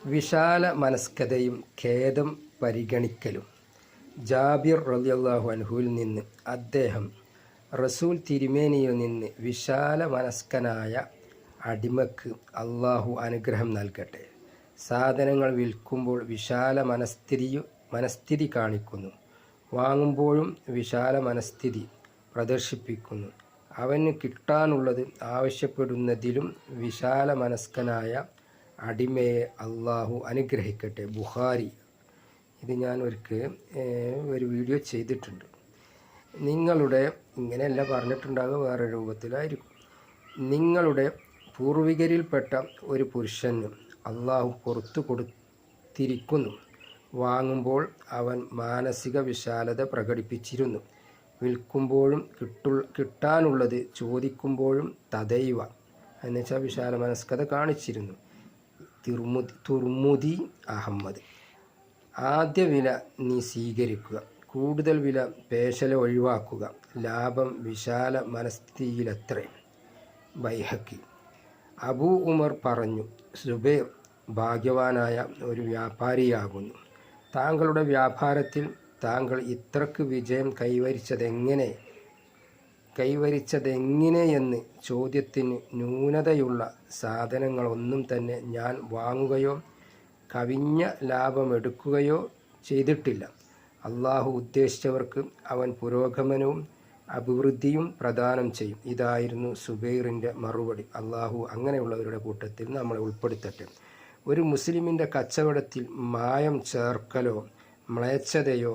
വിശാല മനസ്കതയും ഖേദം പരിഗണിക്കലും. ജാബിർ റളിയല്ലാഹു അൻഹുവിൽ നിന്ന് അദ്ദേഹം റസൂൽ തിരുമേനിയിൽ നിന്ന് വിശാല മനസ്കനായ അടിമക്ക് അള്ളാഹു അനുഗ്രഹം നൽകട്ടെ. സാധനങ്ങൾ വിൽക്കുമ്പോൾ വിശാല മനസ്ഥിതി കാണിക്കുന്നു, വാങ്ങുമ്പോഴും വിശാല മനസ്ഥിതി പ്രദർശിപ്പിക്കുന്നു. അവന് കിട്ടാനുള്ളത് ആവശ്യപ്പെടുന്നതിലും വിശാല മനസ്കനായ അടിമയെ അള്ളാഹു അനുഗ്രഹിക്കട്ടെ. ബുഖാരി. ഇത് ഞാൻ ഒരു വീഡിയോ ചെയ്തിട്ടുണ്ട്. നിങ്ങളുടെ ഇങ്ങനെയല്ല പറഞ്ഞിട്ടുണ്ടാകുക, വേറെ രൂപത്തിലായിരിക്കും. നിങ്ങളുടെ പൂർവികരിൽപ്പെട്ട ഒരു പുരുഷന് അള്ളാഹു പുറത്തു കൊടുത്തിരിക്കുന്നു. വാങ്ങുമ്പോൾ അവൻ മാനസിക വിശാലത പ്രകടിപ്പിച്ചിരുന്നു. വിൽക്കുമ്പോഴും കിട്ടാനുള്ളത് ചോദിക്കുമ്പോഴും തദൈവ എന്നുവെച്ചാൽ വിശാല മനസ്കത കാണിച്ചിരുന്നു. തുർമുദി അഹമ്മദ്. ആദ്യ വില നീ സ്വീകരിക്കുക, കൂടുതൽ വില പേശല ഒഴിവാക്കുക, ലാഭം വിശാല മനസ്ഥിതിയിലത്രേ. ബൈഹഖി. അബൂ ഉമർ പറഞ്ഞു, സുബൈർ ഭാഗ്യവാനായ ഒരു വ്യാപാരിയാകുന്നു. താങ്കളുടെ വ്യാപാരത്തിൽ താങ്കൾ ഇത്രക്ക് വിജയം കൈവരിച്ചതെങ്ങനെയെന്ന് ചോദ്യത്തിന് ന്യൂനതയുള്ള സാധനങ്ങളൊന്നും തന്നെ ഞാൻ വാങ്ങുകയോ കവിഞ്ഞ ലാഭമെടുക്കുകയോ ചെയ്തിട്ടില്ല. അള്ളാഹു ഉദ്ദേശിച്ചവർക്ക് അവൻ പുരോഗമനവും അഭിവൃദ്ധിയും പ്രദാനം ചെയ്യും. ഇതായിരുന്നു സുബൈറിൻ്റെ മറുപടി. അള്ളാഹു അങ്ങനെയുള്ളവരുടെ കൂട്ടത്തിൽ നമ്മളെ ഉൾപ്പെടുത്തട്ടെ. ഒരു മുസ്ലിമിൻ്റെ കച്ചവടത്തിൽ മായം ചേർക്കലോ മ്ലേച്ഛതയോ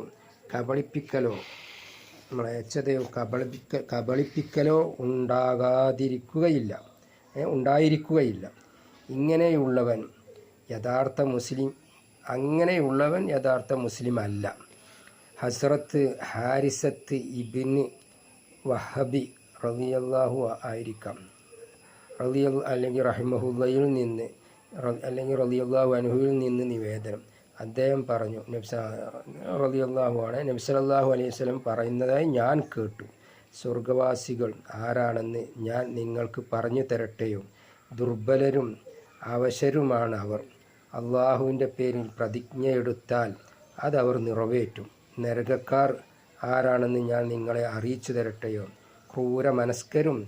കബളിപ്പിക്കലോ ഉണ്ടായിരിക്കുകയില്ല. അങ്ങനെയുള്ളവൻ യഥാർത്ഥ മുസ്ലിം അല്ല. ഹസ്രത്ത് ഹാരിസത്ത് ഇബ്ന് വഹബി റളിയല്ലാഹു ആയിരിക്കാം, അല്ലെങ്കിൽ റഹിമഹുല്ലയിൽ നിന്ന് അല്ലെങ്കിൽ റളിയല്ലാഹു അൻഹുവിൽ നിന്ന് നിവേദനം. അദ്ദേഹം പറഞ്ഞു, റളിയല്ലാഹു ആണ്, നബി സല്ലല്ലാഹു അലൈഹി വസല്ലം പറയുന്നതായി ഞാൻ കേട്ടു. സ്വർഗവാസികൾ ആരാണെന്ന് ഞാൻ നിങ്ങൾക്ക് പറഞ്ഞു തരട്ടെയോ? ദുർബലരും അവശരുമാണ് അവർ. അള്ളാഹുവിൻ്റെ പേരിൽ പ്രതിജ്ഞയെടുത്താൽ അതവർ നിറവേറ്റും. നരകക്കാർ ആരാണെന്ന് ഞാൻ നിങ്ങളെ അറിയിച്ചു തരട്ടെയോ? ക്രൂരമനസ്കരും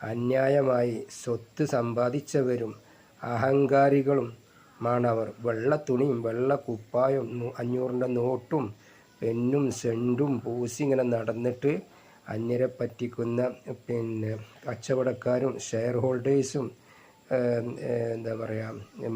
അന്യായമായി സ്വത്ത് സമ്പാദിച്ചവരും അഹങ്കാരികളും മാണവർ. വെള്ള തുണിയും വെള്ള കുപ്പായും 500 നോട്ടും പെന്നും സെൻറ്റും പൂശി ഇങ്ങനെ നടന്നിട്ട് അന്യരെ പറ്റിക്കുന്ന കച്ചവടക്കാരും ഷെയർ ഹോൾഡേഴ്സും എന്താ പറയുക